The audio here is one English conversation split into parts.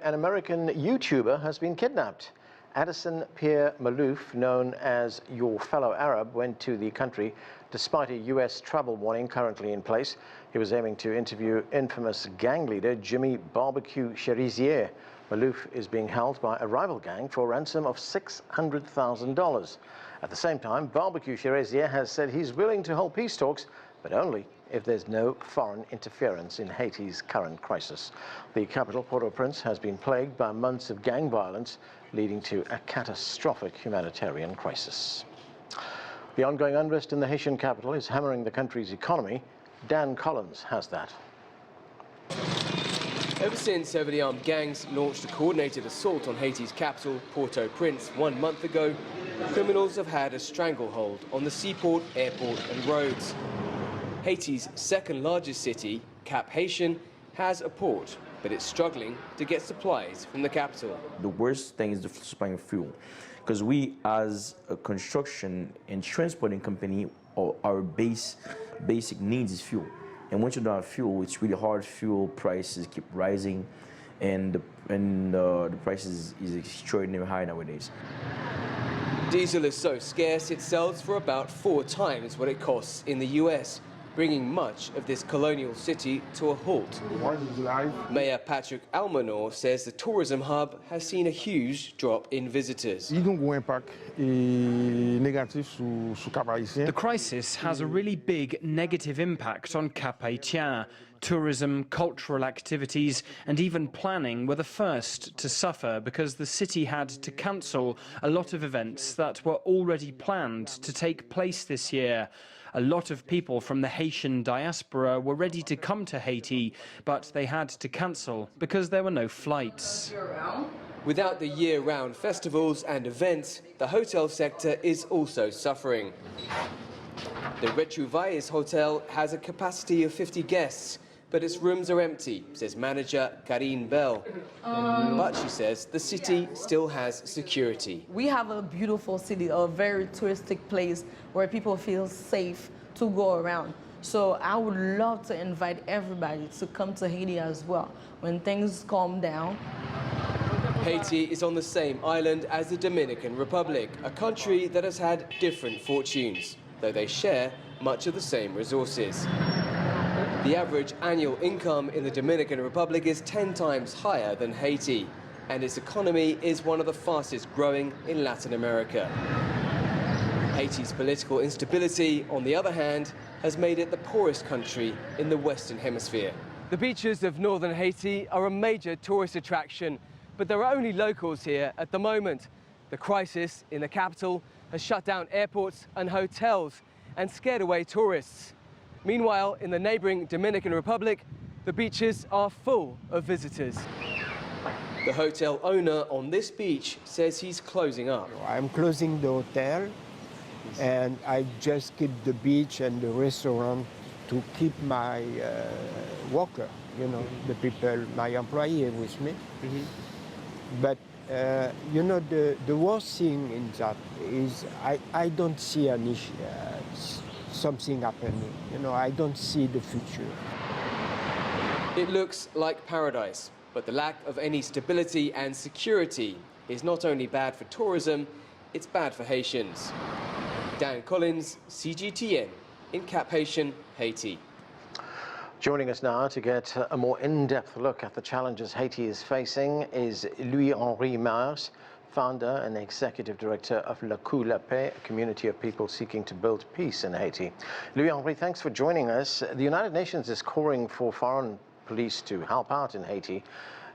an American YouTuber has been kidnapped. Addison Pierre Malouf, known as Your Fellow Arab, went to the country despite a U.S. travel warning currently in place. He was aiming to interview infamous gang leader Jimmy Barbecue Cherizier. Malouf is being held by a rival gang for a ransom of $600,000. At the same time, Barbecue Cherizier has said he's willing to hold peace talks, but only if there's no foreign interference in Haiti's current crisis. The capital, Port-au-Prince, has been plagued by months of gang violence, leading to a catastrophic humanitarian crisis. The ongoing unrest in the Haitian capital is hammering the country's economy. Dan Collins has that. Ever since heavily armed gangs launched a coordinated assault on Haiti's capital, Port-au-Prince, 1 month ago, criminals have had a stranglehold on the seaport, airport and roads. Haiti's second largest city, Cap-Haïtien, has a port, but it's struggling to get supplies from the capital. The worst thing is the supply of fuel, because we, as a construction and transporting company, our basic needs is fuel. And once you don't have fuel, it's really hard. Fuel prices keep rising, and the prices is extraordinarily high nowadays. Diesel is so scarce it sells for about 4 times what it costs in the US, bringing much of this colonial city to a halt. Mayor Patrick Almanor says the tourism hub has seen a huge drop in visitors. The crisis has a really big negative impact on Cap-Haïtien. Tourism, cultural activities and even planning were the first to suffer because the city had to cancel a lot of events that were already planned to take place this year. A lot of people from the Haitian diaspora were ready to come to Haiti, but they had to cancel because there were no flights. Without the year-round festivals and events, the hotel sector is also suffering. The Retrouvailles Hotel has a capacity of 50 guests, but its rooms are empty, says manager Karine Bell. But she says the city still has security. We have a beautiful city, a very touristic place where people feel safe to go around. So I would love to invite everybody to come to Haiti as well when things calm down. Haiti is on the same island as the Dominican Republic, a country that has had different fortunes, though they share much of the same resources. The average annual income in the Dominican Republic is 10 times higher than Haiti, and its economy is one of the fastest growing in Latin America. Haiti's political instability, on the other hand, has made it the poorest country in the Western Hemisphere. The beaches of northern Haiti are a major tourist attraction, but there are only locals here at the moment. The crisis in the capital has shut down airports and hotels and scared away tourists. Meanwhile, in the neighboring Dominican Republic, the beaches are full of visitors. The hotel owner on this beach says he's closing up. I'm closing the hotel, and I just keep the beach and the restaurant to keep my worker, you know, the people, my employee with me. But you know, the worst thing in that is I don't see any something happening. You know, I don't see the future. It looks like paradise, but the lack of any stability and security is not only bad for tourism, it's bad for Haitians. Dan Collins, CGTN, in Cap-Haïtien, Haiti. Joining us now to get a more in-depth look at the challenges Haiti is facing is Louis-Henri Mars, founder and executive director of Lakou, Lape, a community of people seeking to build peace in Haiti. Louis-Henri, thanks for joining us. The United Nations is calling for foreign police to help out in Haiti,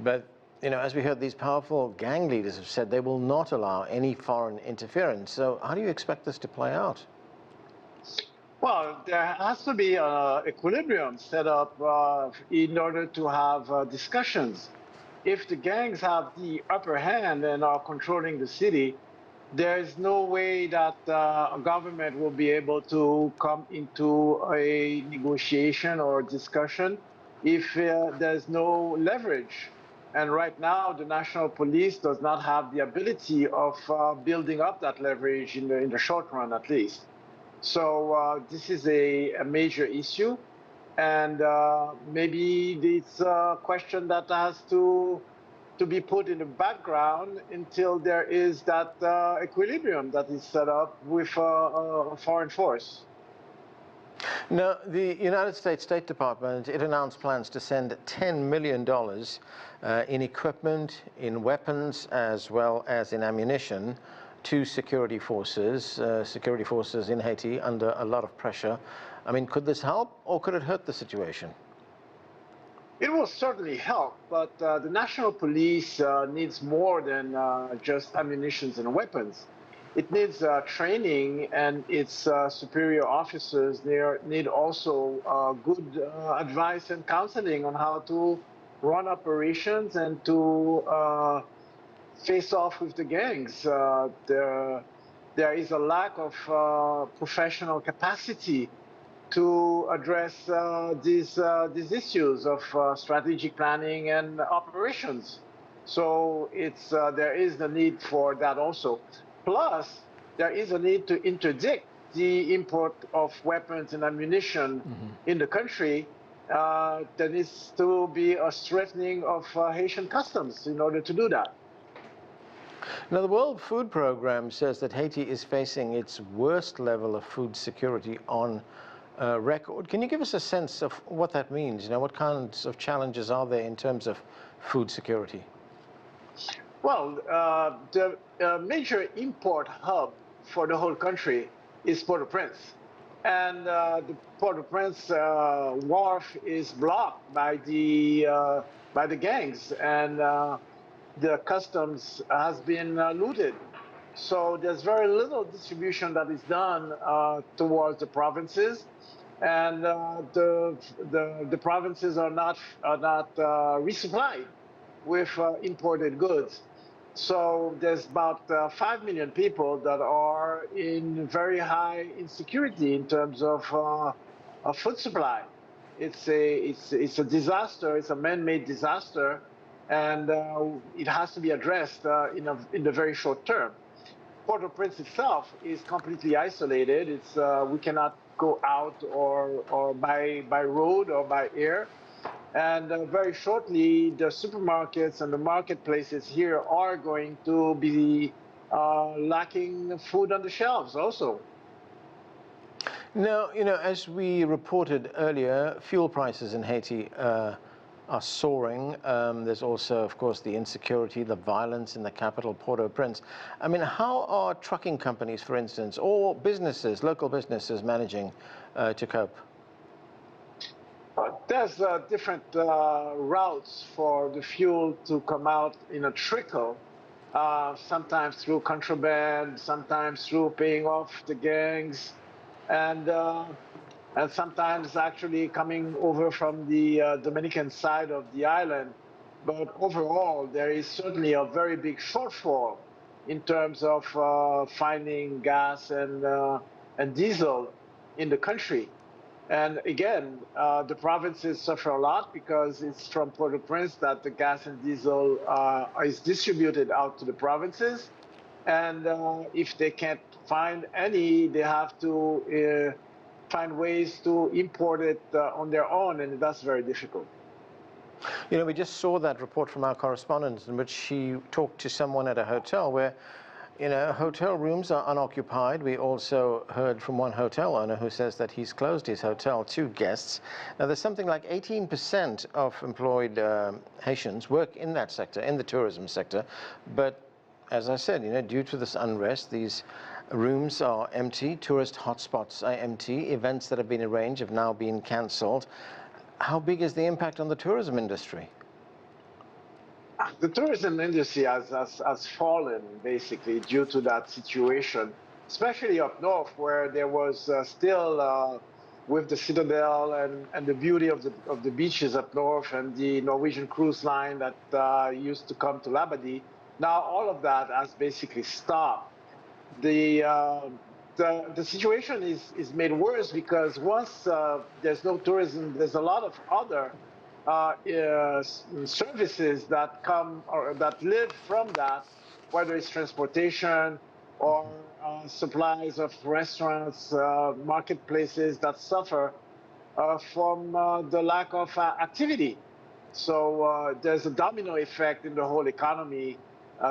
but you know, as we heard, these powerful gang leaders have said they will not allow any foreign interference. So how do you expect this to play out? Well, there has to be an equilibrium set up in order to have discussions. If the gangs have the upper hand and are controlling the city, there is no way that a government will be able to come into a negotiation or discussion if there's no leverage. And right now, the national police does not have the ability of building up that leverage in the short run, at least. So this is a major issue, and maybe it's a question that has to to be put in the background until there is that equilibrium that is set up with a foreign force. Now, the United States State Department, it announced plans to send $10 million in equipment, in weapons, as well as in ammunition to security forces in Haiti under a lot of pressure. I mean, could this help or could it hurt the situation? It will certainly help, but the national police needs more than just ammunition and weapons. It needs training, and its superior officers need also good advice and counseling on how to run operations and to face off with the gangs. There is a lack of professional capacity to address these issues of strategic planning and operations. So there is the need for that also. Plus, there is a need to interdict the import of weapons and ammunition in the country. There needs to be a strengthening of Haitian customs in order to do that. Now, the World Food Programme says that Haiti is facing its worst level of food security on record. Can you give us a sense of what that means? You know, what kinds of challenges are there in terms of food security? Well, the major import hub for the whole country is Port-au-Prince. And the Port-au-Prince wharf is blocked by the gangs, and the customs has been looted. So there's very little distribution that is done towards the provinces, and the provinces are not resupplied with imported goods. So there's about 5 million people that are in very high insecurity in terms of food supply. It's a disaster. It's a man-made disaster, and it has to be addressed in the very short term. Port-au-Prince itself is completely isolated. We cannot go out or by road or by air. And very shortly, the supermarkets and the marketplaces here are going to be lacking food on the shelves also. Now, you know, as we reported earlier, fuel prices in Haiti are soaring. There's also, of course, the insecurity, the violence in the capital, Port-au-Prince. I mean, how are trucking companies, for instance, or businesses, local businesses, managing to cope? There's different routes for the fuel to come out in a trickle, sometimes through contraband, sometimes through paying off the gangs, and sometimes actually coming over from the Dominican side of the island. But overall, there is certainly a very big shortfall in terms of finding gas and diesel in the country. And again, the provinces suffer a lot because it's from Port-au-Prince that the gas and diesel is distributed out to the provinces. And if they can't find any, they have to find ways to import it on their own, and that's very difficult. You know, we just saw that report from our correspondent in which she talked to someone at a hotel where, you know, hotel rooms are unoccupied. We also heard from one hotel owner who says that he's closed his hotel to guests. Now, there's something like 18% of employed Haitians work in that sector, in the tourism sector. But as I said, you know, due to this unrest, these rooms are empty, tourist hotspots are empty, events that have been arranged have now been cancelled. How big is the impact on the tourism industry? The tourism industry has fallen, basically, due to that situation, especially up north, where there was still, with the citadel and the beauty of the beaches up north and the Norwegian cruise line that used to come to Lape. Now all of that has basically stopped. The situation is made worse because once there's no tourism, there's a lot of other services that come or that live from that, whether it's transportation or supplies of restaurants, marketplaces that suffer from the lack of activity. So there's a domino effect in the whole economy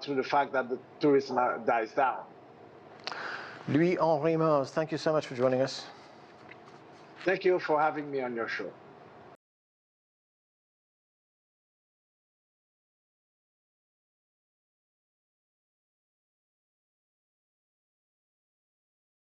through the fact that the tourism dies down. Louis-Henri Mars, thank you so much for joining us. Thank you for having me on your show.